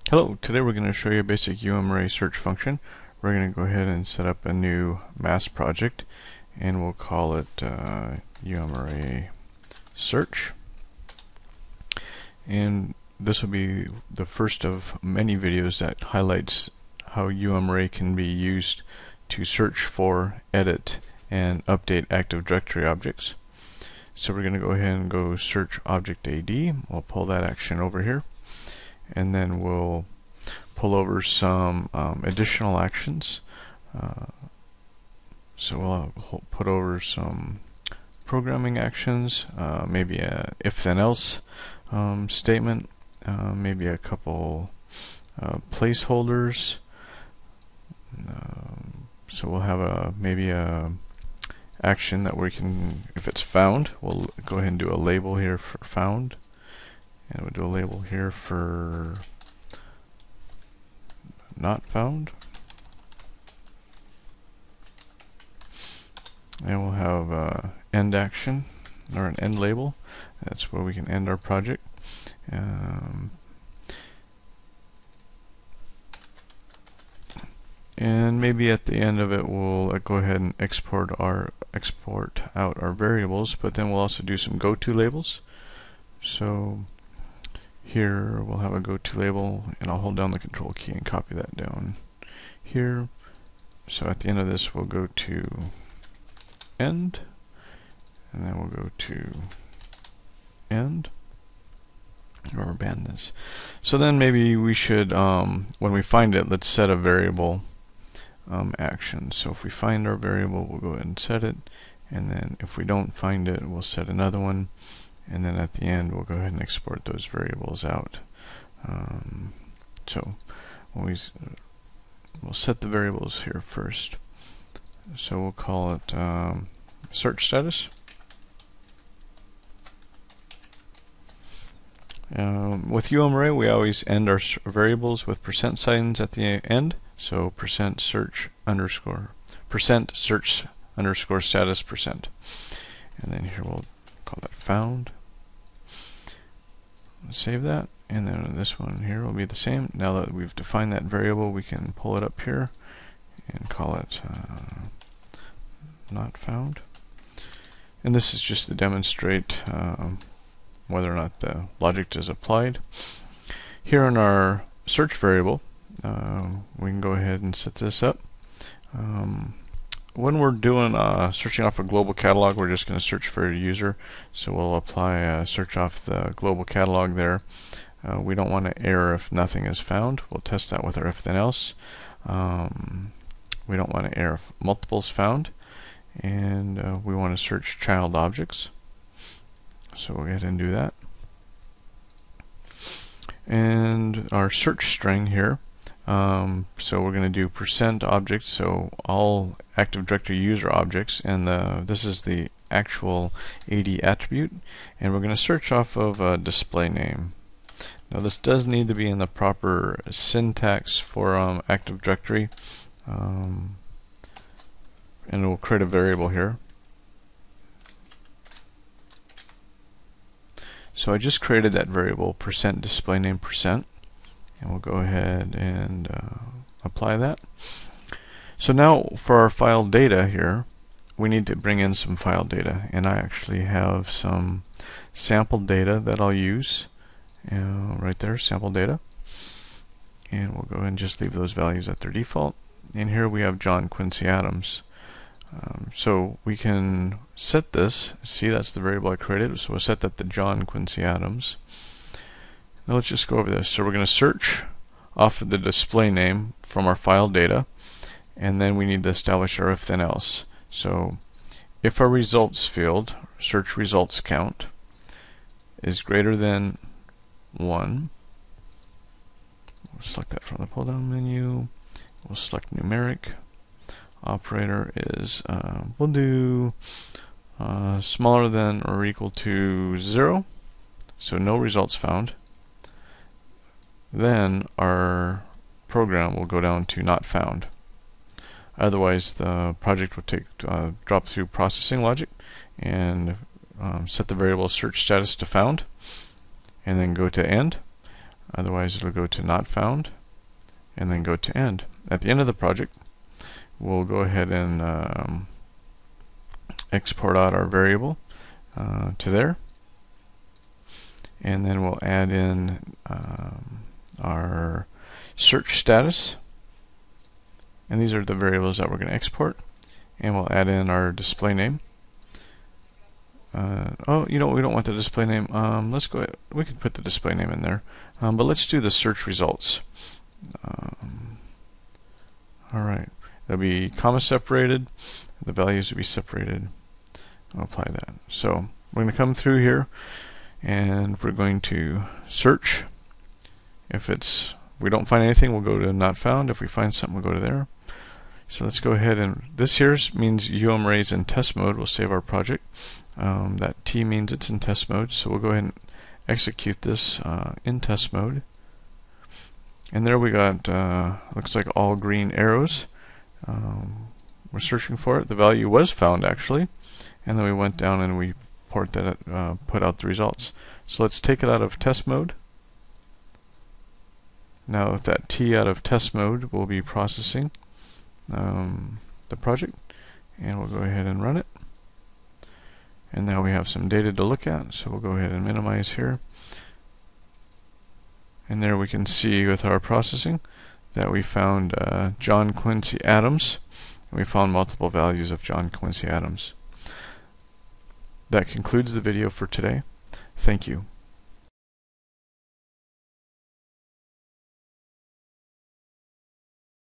Hello, today we're going to show you a basic UMArray search function. We're going to go ahead and set up a new mass project and we'll call it UMArray search. And this will be the first of many videos that highlights how UMArray can be used to search for, edit, and update Active Directory objects. So we're going to go ahead and go search object AD. We'll pull that action over here. And then we'll pull over some additional actions. So we'll put over some programming actions, maybe a if-then-else statement, maybe a couple placeholders. So we'll have maybe a action that we can, if it's found, we'll go ahead and do a label here for found. And we'll do a label here for not found. And we'll have an end action, or an end label. That's where we can end our project. And maybe at the end of it we'll go ahead and export out our variables, but then we'll also do some go-to labels. So here we'll have a go-to label, and I'll hold down the control key and copy that down here. So at the end of this we'll go to end, and then we'll go to end, or ban this. So then maybe we should, when we find it, let's set a variable action. So if we find our variable, we'll go ahead and set it, and then if we don't find it, we'll set another one. And then at the end we'll go ahead and export those variables out. So when we'll set the variables here first. So we'll call it search status. With UMArray we always end our variables with percent signs at the end. So %search underscore status %. And then here we'll call that found. Save that, and then this one here will be the same. Now that we've defined that variable, we can pull it up here and call it not found. And this is just to demonstrate whether or not the logic is applied. Here in our search variable, we can go ahead and set this up. When we're doing searching off a global catalog, we're just going to search for a user. So we'll apply a search off the global catalog there. We don't want to error if nothing is found. We'll test that with our if-then-else. We don't want to error if multiples found. And we want to search child objects. So we'll go ahead and do that. And our search string here. So we're going to do %objects, so all Active Directory user objects, and this is the actual AD attribute, and we're going to search off of a display name. Now this does need to be in the proper syntax for Active Directory, and we'll create a variable here. So I just created that variable %displayname%. And we'll go ahead and apply that. So now for our file data here, we need to bring in some file data. And I actually have some sample data that I'll use. Right there, sample data. And we'll go ahead and just leave those values at their default. And here we have John Quincy Adams. So we can set this. See, that's the variable I created. So we'll set that to John Quincy Adams. Now let's just go over this. So we're going to search off of the display name from our file data, and then we need to establish our if-then-else. So if our results field, search results count, is greater than 1, we'll select that from the pull-down menu. We'll select numeric. Operator is, we'll do smaller than or equal to 0, so no results found. Then our program will go down to not found. Otherwise the project will drop through processing logic and set the variable search status to found, and then go to end. Otherwise it'll go to not found and then go to end. At the end of the project, we'll go ahead and export out our variable to there, and then we'll add in our search status, and these are the variables that we're going to export, and we'll add in our display name. Oh, we don't want the display name. Let's go ahead. We could put the display name in there, but let's do the search results. Alright, they'll be comma separated, the values will be separated. I'll apply that. So we're going to come through here and we're going to search. If we don't find anything, we'll go to not found. If we find something, we'll go to there. So let's go ahead, and this here means UMRay is in test mode. We'll save our project. That T means it's in test mode, so we'll go ahead and execute this in test mode. And there we got, looks like all green arrows. We're searching for it. The value was found actually, and then we went down and we put out the results. So let's take it out of test mode. Now with that T out of test mode, we'll be processing the project, and we'll go ahead and run it. And now we have some data to look at, so we'll go ahead and minimize here. And there we can see with our processing that we found John Quincy Adams, and we found multiple values of John Quincy Adams. That concludes the video for today. Thank you.